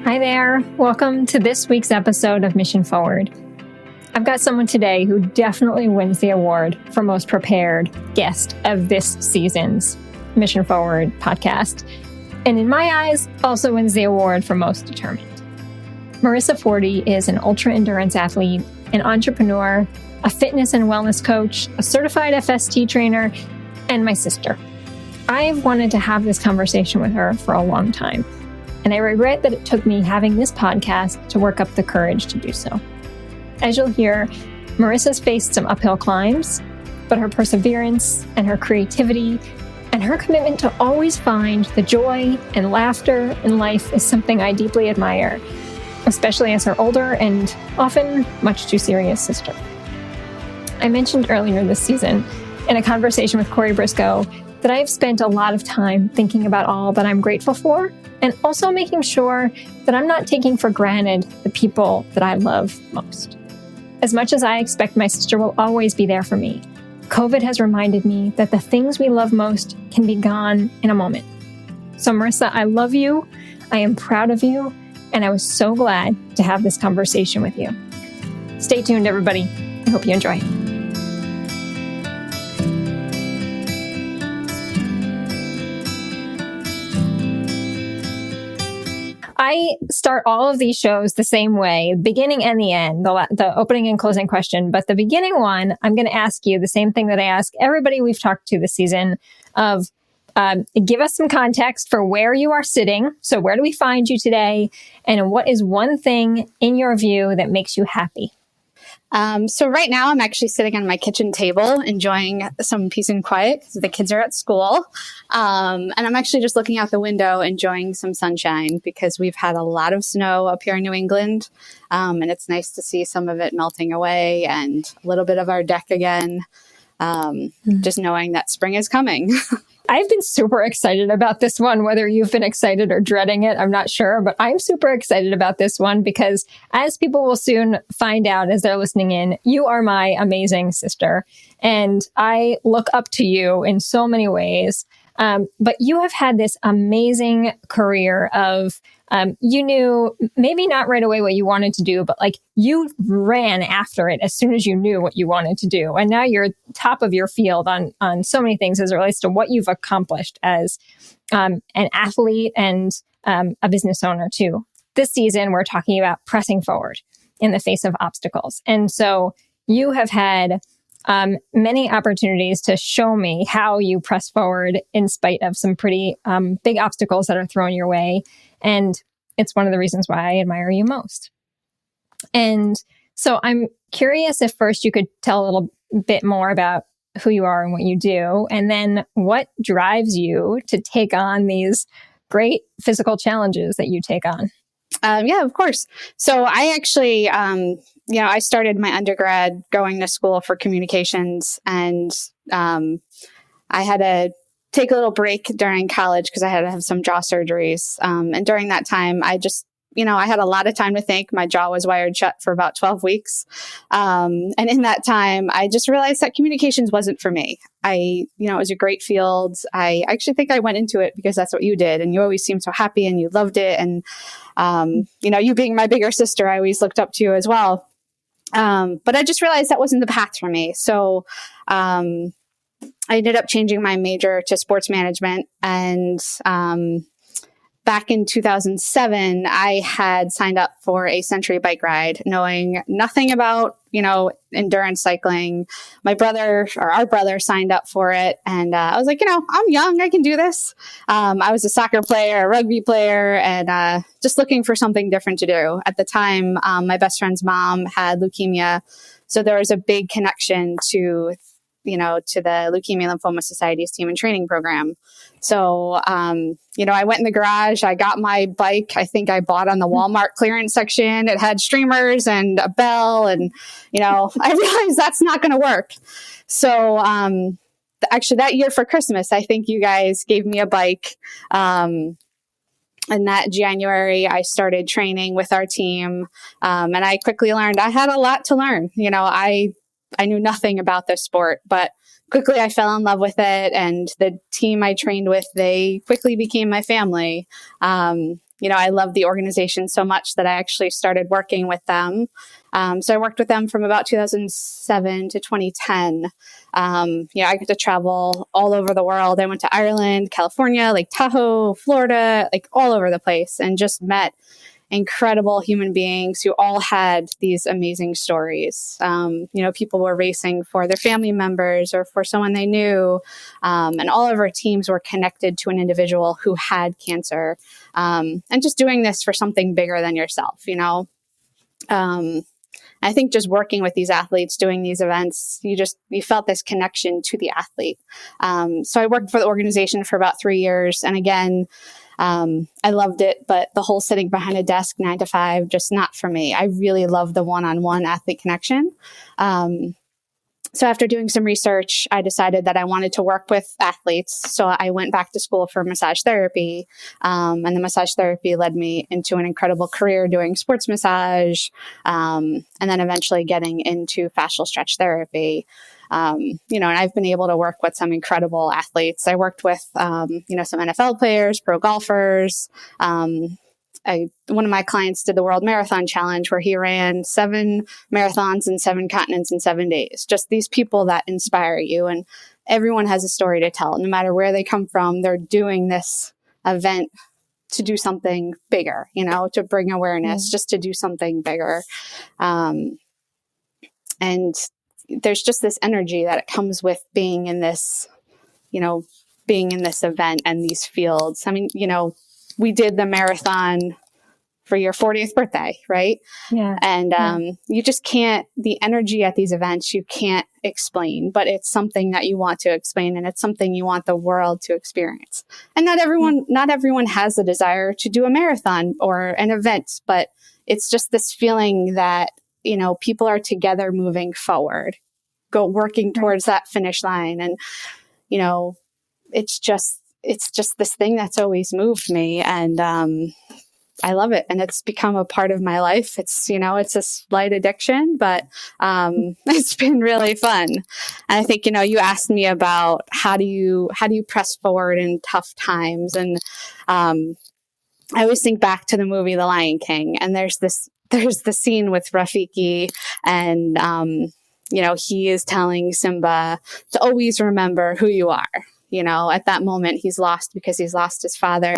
Hi there. Welcome to this week's episode of Mission Forward. I've got someone today who definitely wins the award for most prepared guest of this season's Mission Forward podcast. And in my eyes, also wins the award for most determined. Marisa Forti is an ultra-endurance athlete, an entrepreneur, a fitness and wellness coach, a certified FST trainer, and my sister. I've wanted to have this conversation with her for a long time. And I regret that it took me having this podcast to work up the courage to do so. As you'll hear, Marisa's faced some uphill climbs, but her perseverance and her creativity and her commitment to always find the joy and laughter in life is something I deeply admire, especially as her older and often much too serious sister. I mentioned earlier this season in a conversation with Corey Briscoe that I have spent a lot of time thinking about all that I'm grateful for, and also making sure that I'm not taking for granted the people that I love most. As much as I expect my sister will always be there for me, COVID has reminded me that the things we love most can be gone in a moment. So Marisa, I love you, I am proud of you, and I was so glad to have this conversation with you. Stay tuned, everybody. I hope you enjoy. I start all of these shows the same way, beginning and the end, the opening and closing question. But the beginning one, I'm going to ask you the same thing that I ask everybody we've talked to this season of give us some context for where you are sitting. So where do we find you today? And what is one thing in your view that makes you happy? So right now I'm actually sitting on my kitchen table enjoying some peace and quiet because the kids are at school. And I'm actually just looking out the window enjoying some sunshine because we've had a lot of snow up here in New England. And it's nice to see some of it melting away and a little bit of our deck again. Just knowing that spring is coming. I've been super excited about this one, whether you've been excited or dreading it, I'm not sure, but I'm super excited about this one because as people will soon find out as they're listening in, you are my amazing sister. And I look up to you in so many ways. But you have had this amazing career of, you knew maybe not right away what you wanted to do, but like you ran after it as soon as you knew what you wanted to do. And now you're top of your field on so many things as it relates to what you've accomplished as an athlete and a business owner too. This season, we're talking about pressing forward in the face of obstacles. And so you have had many opportunities to show me how you press forward in spite of some pretty big obstacles that are thrown your way. And it's one of the reasons why I admire you most. And so I'm curious if first you could tell a little bit more about who you are and what you do, and then what drives you to take on these great physical challenges that you take on. Yeah, of course. So I actually, I started my undergrad going to school for communications, and I had to take a little break during college because I had to have some jaw surgeries. And during that time, I just, I had a lot of time to think. My jaw was wired shut for about 12 weeks. And in that time, I just realized that communications wasn't for me. It was a great field. I actually think I went into it because that's what you did. And you always seemed so happy and you loved it. And, you being my bigger sister, I always looked up to you as well. But I just realized that wasn't the path for me. So, I ended up changing my major to sports management. And, back in 2007, I had signed up for a Century bike ride, knowing nothing about, endurance cycling. Our brother signed up for it. And I was like, I'm young, I can do this. I was a soccer player, a rugby player, and just looking for something different to do. At the time, my best friend's mom had leukemia. So there was a big connection to the Leukemia Lymphoma Society's team and training program. So, I went in the garage, I got my bike. I think I bought on the Walmart clearance section. It had streamers and a bell. And, I realized that's not going to work. So, actually that year for Christmas, I think you guys gave me a bike. And that January, I started training with our team. And I quickly learned I had a lot to learn. I knew nothing about this sport, but quickly I fell in love with it. And the team I trained with, they quickly became my family. I love the organization so much that I actually started working with them. So I worked with them from about 2007 to 2010. I got to travel all over the world. I went to Ireland, California, Lake Tahoe, Florida, like all over the place, and just met incredible human beings who all had these amazing stories. People were racing for their family members or for someone they knew. And all of our teams were connected to an individual who had cancer. And just doing this for something bigger than yourself, I think just working with these athletes, doing these events, you felt this connection to the athlete. So I worked for the organization for about 3 years. And again, I loved it, but the whole sitting behind a desk 9 to 5, just not for me. I really love the one-on-one athlete connection. So after doing some research, I decided that I wanted to work with athletes. So I went back to school for massage therapy. And the massage therapy led me into an incredible career doing sports massage, and then eventually getting into fascial stretch therapy. And I've been able to work with some incredible athletes. I worked with, some NFL players, pro golfers. One of my clients did the World Marathon Challenge where he ran 7 marathons in 7 continents in 7 days. Just these people that inspire you, and everyone has a story to tell. No matter where they come from, they're doing this event to do something bigger, to bring awareness, just to do something bigger. And there's just this energy that it comes with being in this, being in this event and these fields. I mean, we did the marathon for your 40th birthday, right? Yeah. And you just can't, the energy at these events, you can't explain, but it's something that you want to explain, and it's something you want the world to experience. And not everyone has the desire to do a marathon or an event, but it's just this feeling that, people are together moving forward, working towards that finish line. And, it's just this thing that's always moved me, and I love it. And it's become a part of my life. It's, it's a slight addiction, but it's been really fun. And I think, you asked me about how do you press forward in tough times? And I always think back to the movie The Lion King, and there's the scene with Rafiki, and he is telling Simba to always remember who you are. At that moment, he's lost because he's lost his father.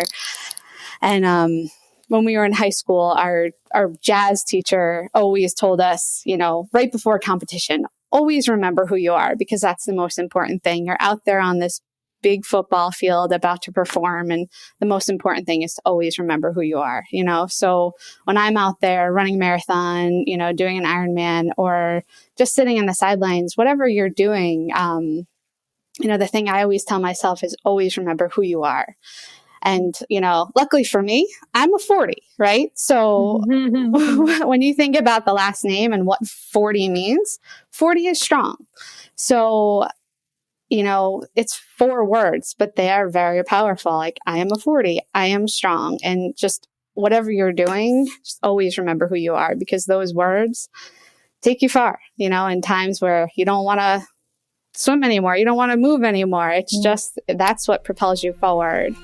And when we were in high school, our jazz teacher always told us, right before competition, always remember who you are, because that's the most important thing. You're out there on this big football field about to perform, and the most important thing is to always remember who you are, So when I'm out there running a marathon, doing an Ironman, or just sitting on the sidelines, whatever you're doing, the thing I always tell myself is always remember who you are. And, luckily for me, I'm a 40, right? So when you think about the last name and what 40 means, 40 is strong. So, it's 4 words, but they are very powerful. Like, I am a 40, I am strong. And just whatever you're doing, just always remember who you are, because those words take you far, in times where you don't want to swim anymore, you don't want to move anymore. It's just, that's what propels you forward.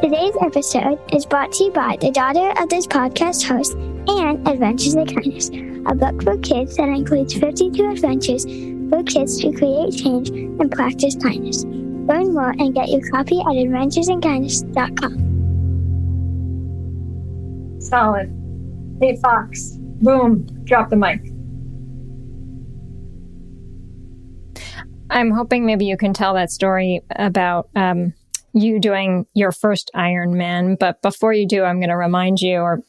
Today's episode is brought to you by the daughter of this podcast host and Adventures in Kindness, a book for kids that includes 52 adventures for kids to create change and practice kindness. Learn more and get your copy at adventuresinkindness.com. Solid. Hey, Fox. Boom. Drop the mic. I'm hoping maybe you can tell that story about you doing your first Ironman. But before you do, I'm going to remind you, or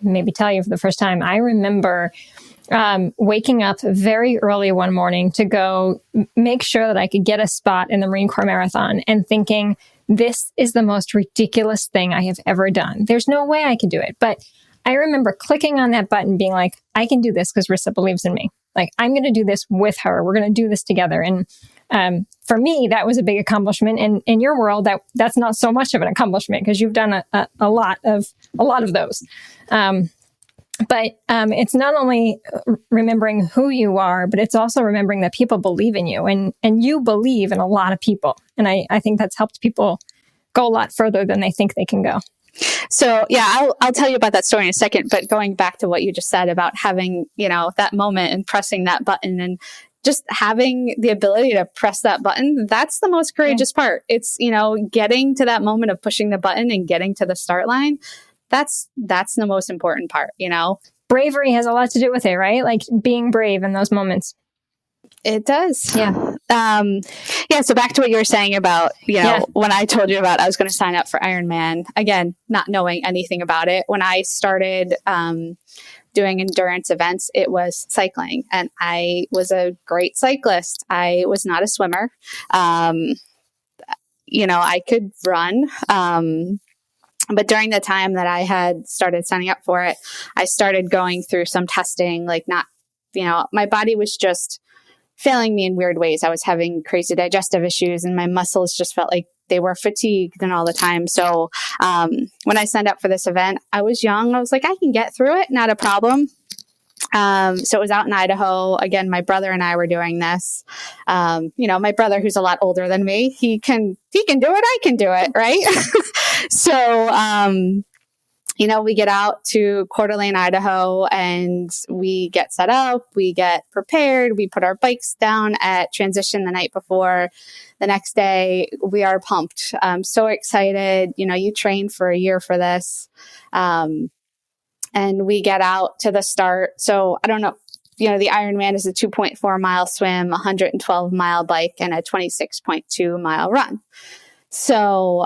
maybe tell you for the first time, I remember waking up very early one morning to go make sure that I could get a spot in the Marine Corps Marathon, and thinking, this is the most ridiculous thing I have ever done. There's no way I can do it. But I remember clicking on that button being like, I can do this because Rissa believes in me. Like, I'm going to do this with her. We're going to do this together. And for me, that was a big accomplishment. And in your world, that's not so much of an accomplishment, because you've done a lot of those. But it's not only remembering who you are, but it's also remembering that people believe in you, and you believe in a lot of people. And I think that's helped people go a lot further than they think they can go. So yeah, I'll tell you about that story in a second, but going back to what you just said about having, that moment and pressing that button and just having the ability to press that button, that's the most courageous part. It's, getting to that moment of pushing the button and getting to the start line. That's the most important part, Bravery has a lot to do with it, right? Like being brave in those moments. It does. Yeah. So back to what you were saying about, when I told you about I was going to sign up for Ironman, again, not knowing anything about it. When I started doing endurance events, it was cycling. And I was a great cyclist. I was not a swimmer. I could run. But during the time that I had started signing up for it, I started going through some testing, my body was just failing me in weird ways. I was having crazy digestive issues and my muscles just felt like they were fatigued and all the time. So when I signed up for this event, I was young. I was like, I can get through it. Not a problem. So it was out in Idaho. Again, my brother and I were doing this. My brother, who's a lot older than me, he can do it. I can do it. Right. So, we get out to Coeur d'Alene, Idaho, and we get set up, we get prepared, we put our bikes down at transition the night before. The next day, we are pumped. I'm so excited. You train for a year for this. And we get out to the start. So I don't know, the Ironman is a 2.4 mile swim, 112 mile bike, and a 26.2 mile run. So,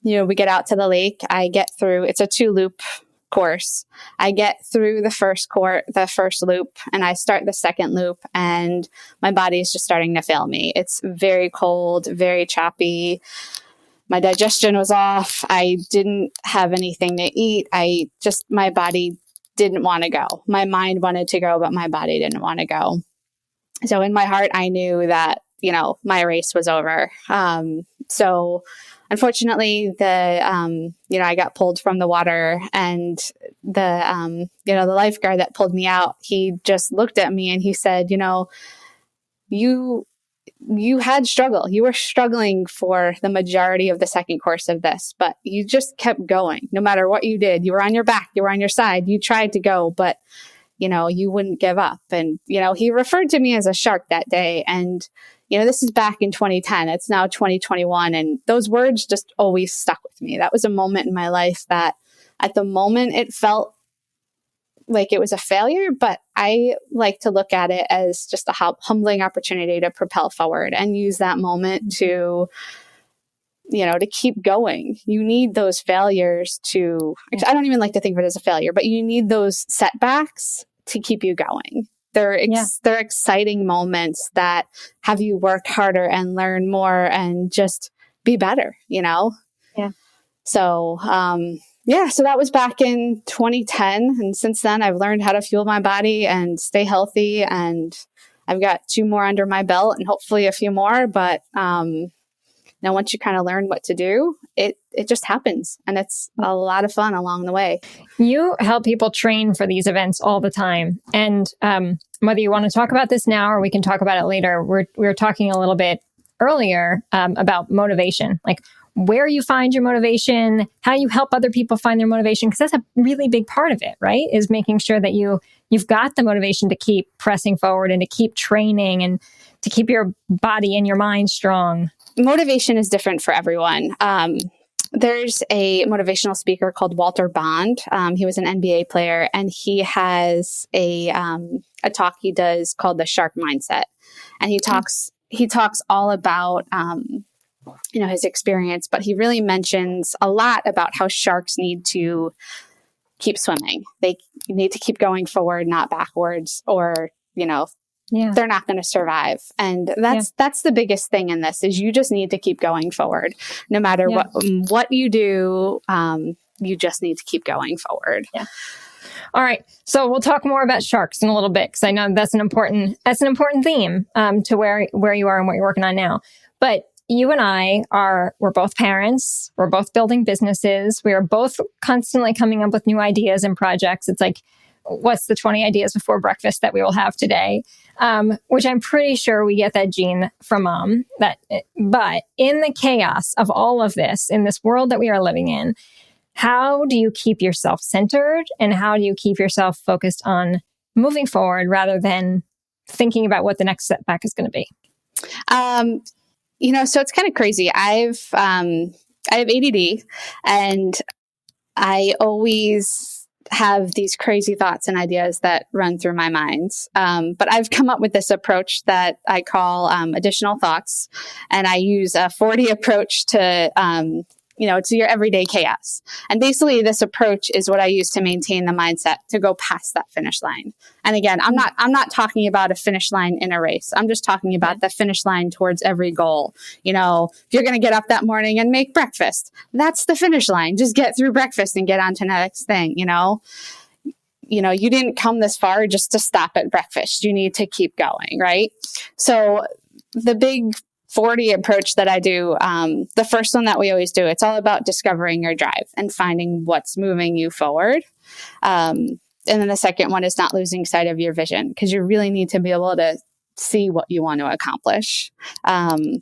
we get out to the lake. I get through, it's a 2-loop course. I get through the first loop, and I start the second loop, and my body is just starting to fail me. It's very cold, very choppy. My digestion was off. I didn't have anything to eat. My body didn't want to go. My mind wanted to go, but my body didn't want to go. So in my heart, I knew that, my race was over. So unfortunately, I got pulled from the water, and the lifeguard that pulled me out, he just looked at me and he said, you had struggle. You were struggling for the majority of the second course of this, but you just kept going. No matter what you did, you were on your back, you were on your side, you tried to go, but you wouldn't give up. And, he referred to me as a shark that day. And, this is back in 2010. It's now 2021. And those words just always stuck with me. That was a moment in my life that at the moment it felt like it was a failure, but I like to look at it as just a humbling opportunity to propel forward and use that moment to keep going. You need those failures I don't even like to think of it as a failure, but you need those setbacks to keep you going. They're exciting moments that have you work harder and learn more and just be better, Yeah. So, so that was back in 2010. And since then, I've learned how to fuel my body and stay healthy. And I've got 2 more under my belt and hopefully a few more. But now, once you kind of learn what to do, it just happens. And it's a lot of fun along the way. You help people train for these events all the time. And whether you want to talk about this now or we can talk about it later, we were talking a little bit earlier about motivation, like where you find your motivation, how you help other people find their motivation, because that's a really big part of it, right? Is making sure that you've got the motivation to keep pressing forward and to keep training and to keep your body and your mind strong. Motivation is different for everyone. There's a motivational speaker called Walter Bond. He was an NBA player, and he has a talk he does called the Shark Mindset. And he talks all about, his experience, but he really mentions a lot about how sharks need to keep swimming. They need to keep going forward, not backwards, or, they're not going to survive. And that's the biggest thing in this is you just need to keep going forward. No matter what you do, you just need to keep going forward. Yeah. All right. So we'll talk more about sharks in a little bit, because I know that's an important theme to where you are and what you're working on now. But you and we're both parents. We're both building businesses. We are both constantly coming up with new ideas and projects. It's like, what's the 20 ideas before breakfast that we will have today? Which I'm pretty sure we get that gene from mom. But in the chaos of all of this, in this world that we are living in, how do you keep yourself centered and how do you keep yourself focused on moving forward rather than thinking about what the next setback is going to be? So it's kind of crazy. I have ADD, and I always have these crazy thoughts and ideas that run through my mind. But I've come up with this approach that I call additional thoughts, and I use a 40 approach to to your everyday chaos. And basically this approach is what I use to maintain the mindset to go past that finish line. And again, I'm not talking about a finish line in a race. I'm just talking about the finish line towards every goal. If you're going to get up that morning and make breakfast, that's the finish line. Just get through breakfast and get on to the next thing. You didn't come this far just to stop at breakfast. You need to keep going, right? So the big 40 approach that I do, the first one that we always do, it's all about discovering your drive and finding what's moving you forward. And then the second one is not losing sight of your vision, because you really need to be able to see what you want to accomplish. And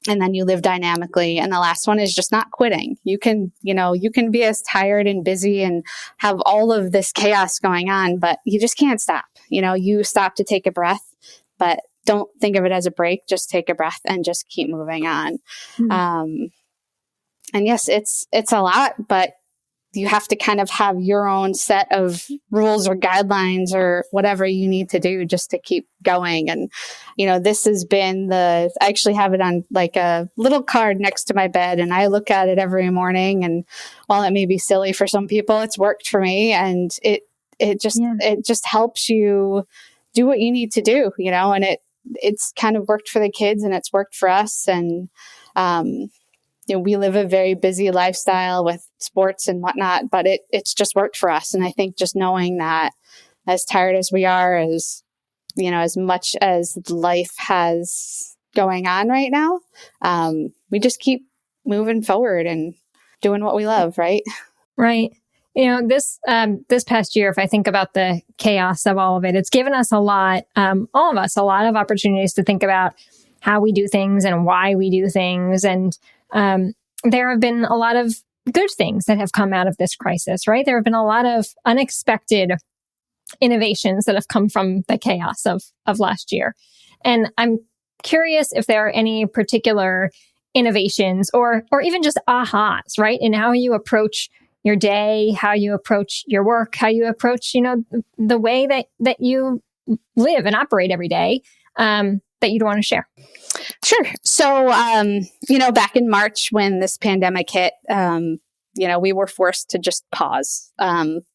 then you live dynamically. And the last one is just not quitting. You can be as tired and busy and have all of this chaos going on, but you just can't stop. You stop to take a breath, but don't think of it as a break. Just take a breath and just keep moving on. Mm-hmm. And yes, it's a lot, but you have to kind of have your own set of rules or guidelines or whatever you need to do just to keep going. And, this has been I actually have it on like a little card next to my bed, and I look at it every morning. And while it may be silly for some people, it's worked for me. And it just helps you do what you need to do, and it's kind of worked for the kids and it's worked for us. And, we live a very busy lifestyle with sports and whatnot, but it's just worked for us. And I think just knowing that as tired as we are, as much as life has going on right now, we just keep moving forward and doing what we love. Right. Right. This past year, if I think about the chaos of all of it, it's given us all of us, a lot of opportunities to think about how we do things and why we do things. And there have been a lot of good things that have come out of this crisis, right? There have been a lot of unexpected innovations that have come from the chaos of last year. And I'm curious if there are any particular innovations or even just ahas, right? In how you approach your day, how you approach your work, how you approach, the way that you live and operate every day, that you'd want to share. Sure. So, back in March when this pandemic hit, we were forced to just pause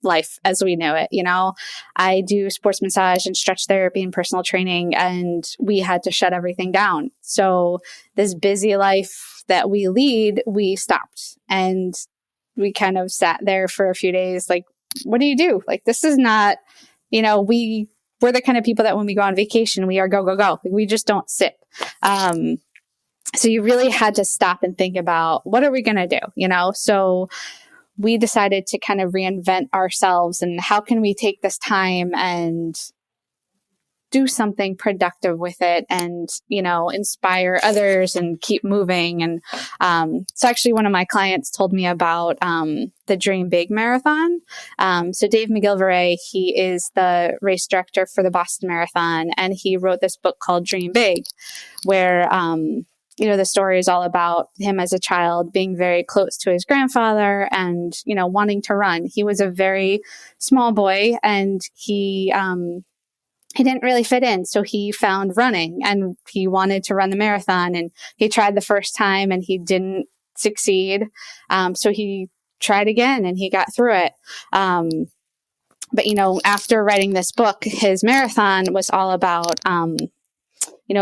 life as we knew it. I do sports massage and stretch therapy and personal training, and we had to shut everything down. So this busy life that we lead, we stopped, and we kind of sat there for a few days. Like, what do you do? Like, this is not, we're the kind of people that when we go on vacation, we are go, go, go. We just don't sit. So you really had to stop and think about, what are we going to do? So we decided to kind of reinvent ourselves, and how can we take this time and do something productive with it and, inspire others and keep moving. And so actually one of my clients told me about the Dream Big Marathon. So Dave McGillivray, he is the race director for the Boston Marathon, and he wrote this book called Dream Big, where the story is all about him as a child being very close to his grandfather and, wanting to run. He was a very small boy, and he didn't really fit in. So he found running, and he wanted to run the marathon, and he tried the first time and he didn't succeed. So he tried again and he got through it. But after writing this book, his marathon was all about,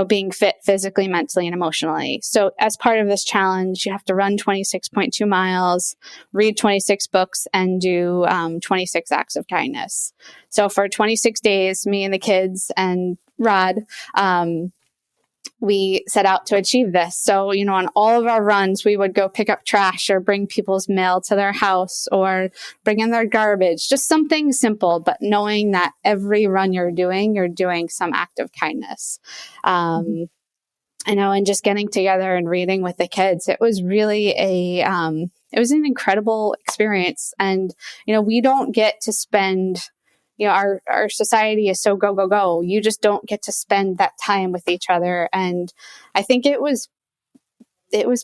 being fit physically, mentally, and emotionally. So as part of this challenge, you have to run 26.2 miles, read 26 books, and do 26 acts of kindness. So for 26 days, me and the kids and Rod, we set out to achieve this. So, on all of our runs, we would go pick up trash or bring people's mail to their house or bring in their garbage, just something simple, but knowing that every run you're doing some act of kindness. And just getting together and reading with the kids, it was really it was an incredible experience. And, we don't get to spend, our society is so go, go, go. You just don't get to spend that time with each other. And I think it was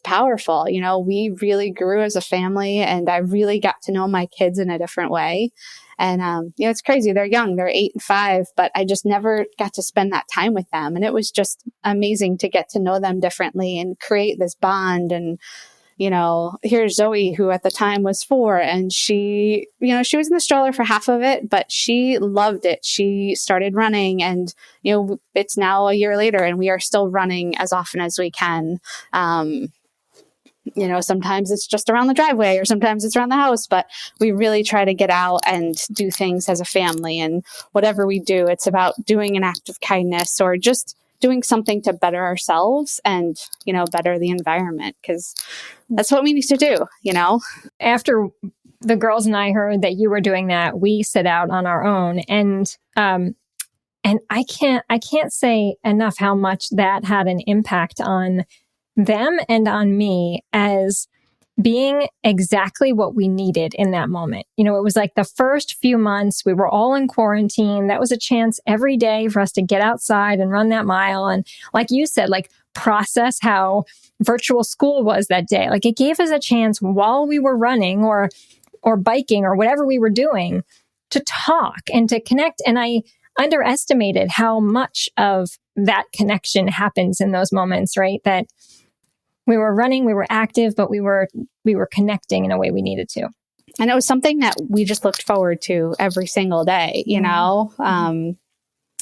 powerful. We really grew as a family, and I really got to know my kids in a different way. And, it's crazy. They're young, they're 8 and 5, but I just never got to spend that time with them. And it was just amazing to get to know them differently and create this bond. And, here's Zoe, who at the time was 4, and she was in the stroller for half of it, but she loved it. She started running, and, it's now a year later and we are still running as often as we can. Sometimes it's just around the driveway or sometimes it's around the house, but we really try to get out and do things as a family. And whatever we do, it's about doing an act of kindness or just doing something to better ourselves and, better the environment, because that's what we need to do, After the girls and I heard that you were doing that, we set out on our own. And I can't say enough how much that had an impact on them and on me as being exactly what we needed in that moment. It was like the first few months we were all in quarantine. That was a chance every day for us to get outside and run that mile. And like you said, like process how virtual school was that day. Like it gave us a chance while we were running or biking or whatever we were doing to talk and to connect. And I underestimated how much of that connection happens in those moments, right? That we were running, we were active, but we were connecting in a way we needed to. And it was something that we just looked forward to every single day,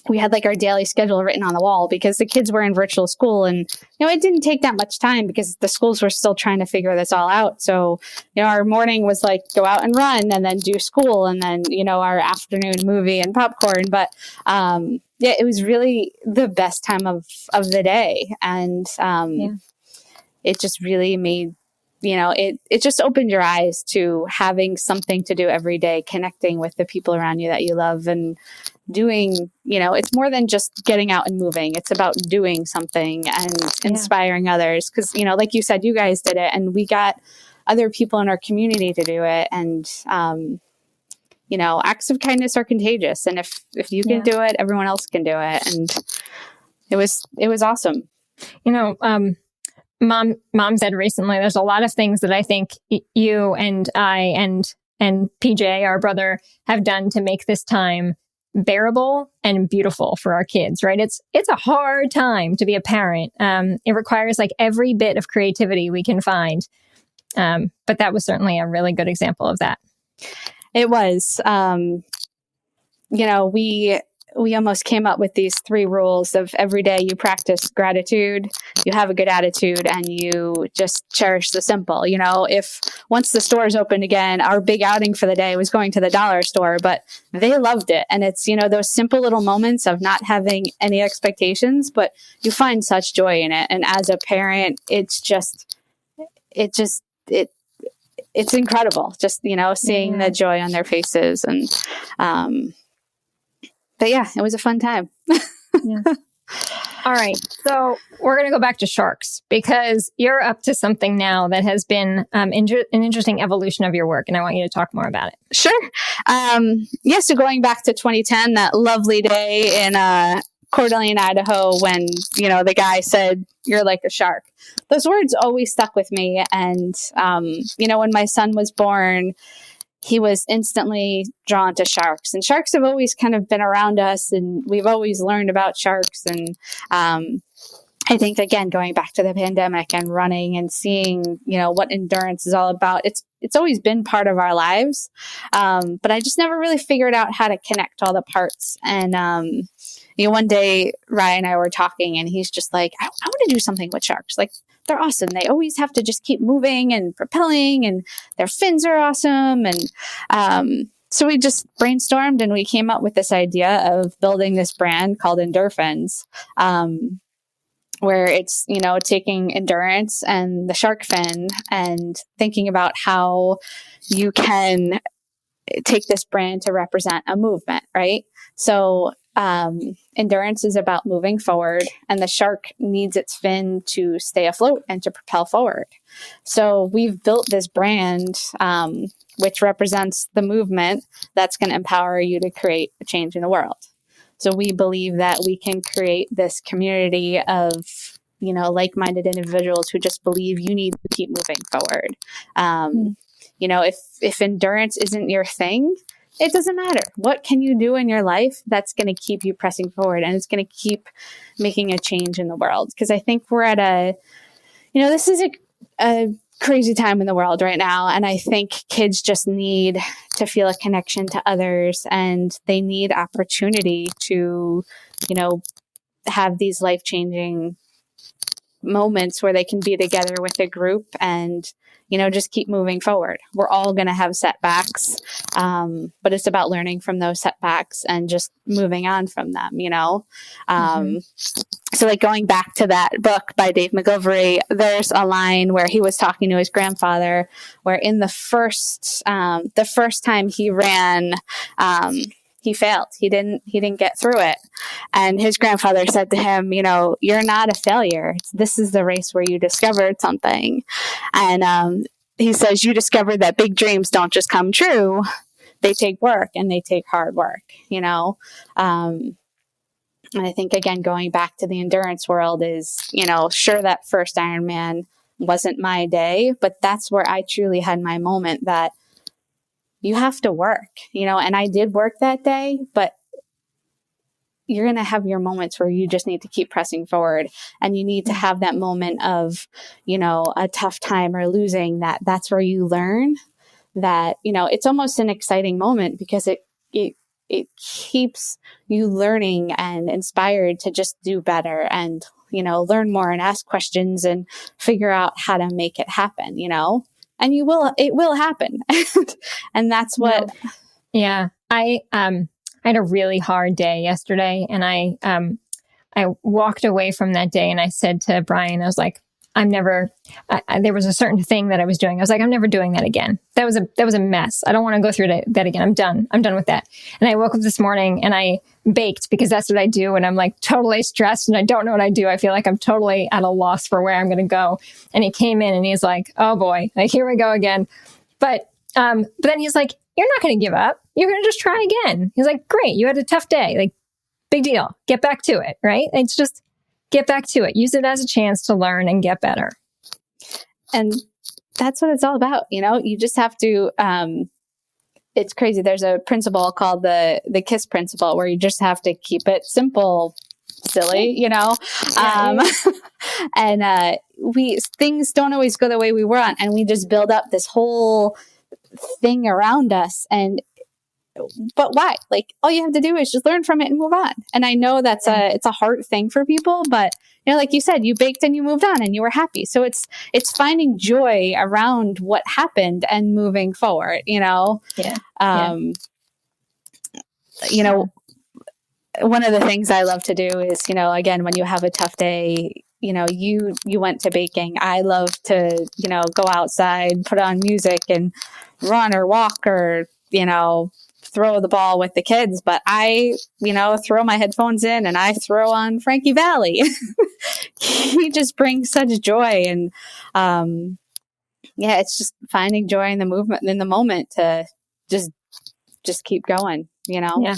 We had like our daily schedule written on the wall because the kids were in virtual school, and, it didn't take that much time because the schools were still trying to figure this all out. So, our morning was like go out and run and then do school and then, our afternoon movie and popcorn. But, it was really the best time of the day. And, it just really made, it just opened your eyes to having something to do every day, connecting with the people around you that you love and doing, it's more than just getting out and moving. It's about doing something and inspiring others. Cause, like you said, you guys did it and we got other people in our community to do it. And, acts of kindness are contagious. And if you can do it, everyone else can do it. And it was awesome. Mom said recently, there's a lot of things that I think you and I and PJ, our brother, have done to make this time bearable and beautiful for our kids, right? It's a hard time to be a parent. It requires like every bit of creativity we can find. But that was certainly a really good example of that. It was, we almost came up with these 3 rules of every day you practice gratitude, you have a good attitude, and you just cherish the simple. If once the stores opened again, our big outing for the day was going to the dollar store, but they loved it. And it's, those simple little moments of not having any expectations, but you find such joy in it. And as a parent, it's incredible just, seeing the joy on their faces. And, but yeah, it was a fun time. All right. So we're going to go back to sharks because you're up to something now that has been an interesting evolution of your work. And I want you to talk more about it. Sure. So going back to 2010, that lovely day in Coeur d'Alene, Idaho, when, the guy said, "You're like a shark." Those words always stuck with me. And, when my son was born, he was instantly drawn to sharks. And sharks have always kind of been around us, and we've always learned about sharks. And I think, again, going back to the pandemic and running and seeing, what endurance is all about, it's always been part of our lives. But I just never really figured out how to connect all the parts. And, one day Ryan and I were talking and he's just like, I want to do something with sharks. Like, they're awesome. They always have to just keep moving and propelling, and their fins are awesome. And so we just brainstormed and we came up with this idea of building this brand called Endorphins, where it's, taking endurance and the shark fin and thinking about how you can take this brand to represent a movement, right? So endurance is about moving forward, and the shark needs its fin to stay afloat and to propel forward. So we've built this brand, which represents the movement that's going to empower you to create a change in the world. So we believe that we can create this community of, like-minded individuals who just believe you need to keep moving forward. If endurance isn't your thing, it doesn't matter. What can you do in your life that's going to keep you pressing forward, and it's going to keep making a change in the world? Because I think we're at this is a crazy time in the world right now. And I think kids just need to feel a connection to others, and they need opportunity to, have these life-changing moments where they can be together with a group and, just keep moving forward. We're all going to have setbacks, but it's about learning from those setbacks and just moving on from them, So like going back to that book by Dave McGilvery, there's a line where he was talking to his grandfather, where in the first time he ran, he failed. He didn't get through it. And his grandfather said to him, you're not a failure. This is the race where you discovered something. And he says, you discovered that big dreams don't just come true. They take work, and they take hard work, And I think, again, going back to the endurance world is, sure, that first Ironman wasn't my day, but that's where I truly had my moment that you have to work, and I did work that day, but you're going to have your moments where you just need to keep pressing forward, and you need to have that moment of, a tough time or losing that's where you learn that, it's almost an exciting moment because it keeps you learning and inspired to just do better and, learn more and ask questions and figure out how to make it happen, and it will happen. And that's what. Yeah. I had a really hard day yesterday, and I walked away from that day, and I said to Brian, I was like, there was a certain thing that I was doing. I was like, I'm never doing that again. That was a mess. I don't want to go through that again. I'm done with that. And I woke up this morning and I baked, because that's what I do. And I'm like totally stressed and I don't know what I do. I feel like I'm totally at a loss for where I'm going to go. And he came in and he's like, oh boy, like here we go again. But then he's like, you're not going to give up. You're going to just try again. He's like, great. You had a tough day. Like, big deal. Get back to it. Right. It's just, get back to it. Use it as a chance to learn and get better. And that's what it's all about. You just have to, it's crazy. There's a principle called the KISS principle, where you just have to keep it simple, silly, and things don't always go the way we want. And we just build up this whole thing around us. But why? Like, all you have to do is just learn from it and move on. And I know it's a hard thing for people, but like you said, you baked and you moved on and you were happy. So it's finding joy around what happened and moving forward, Yeah. One of the things I love to do is, again, when you have a tough day, you went to baking. I love to, go outside, put on music and run or walk or, throw the ball with the kids, but I, throw my headphones in and I throw on Frankie Valli. He just brings such joy. And, it's just finding joy in the movement, in the moment, to just keep going, Yeah.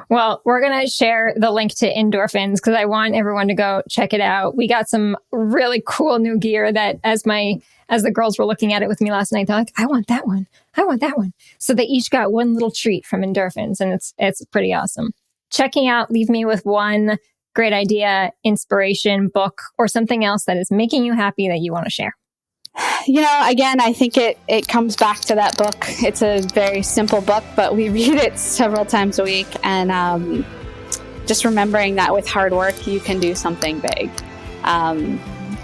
Well, we're going to share the link to Endorphins because I want everyone to go check it out. We got some really cool new gear that as the girls were looking at it with me last night, they're like, I want that one. I want that one. So they each got one little treat from Endorphins, and it's pretty awesome. Checking out, leave me with one great idea, inspiration, book, or something else that is making you happy that you want to share. Again, I think it comes back to that book. It's a very simple book, but we read it several times a week. And just remembering that with hard work, you can do something big.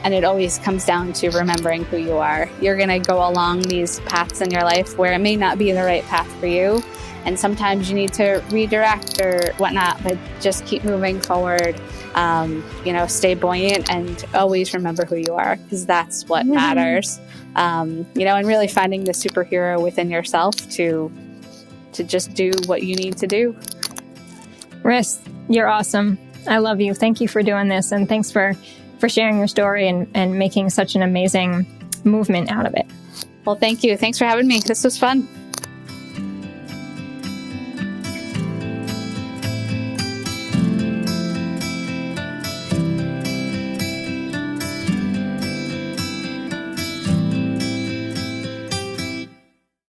And it always comes down to remembering who you are. You're going to go along these paths in your life where it may not be the right path for you. and sometimes you need to redirect or whatnot, but just keep moving forward. Stay buoyant and always remember who you are, because that's what matters. And really finding the superhero within yourself to just do what you need to do. Riss, you're awesome. I love you. Thank you for doing this, and thanks for sharing your story and making such an amazing movement out of it. Well, thank you. Thanks for having me. This was fun.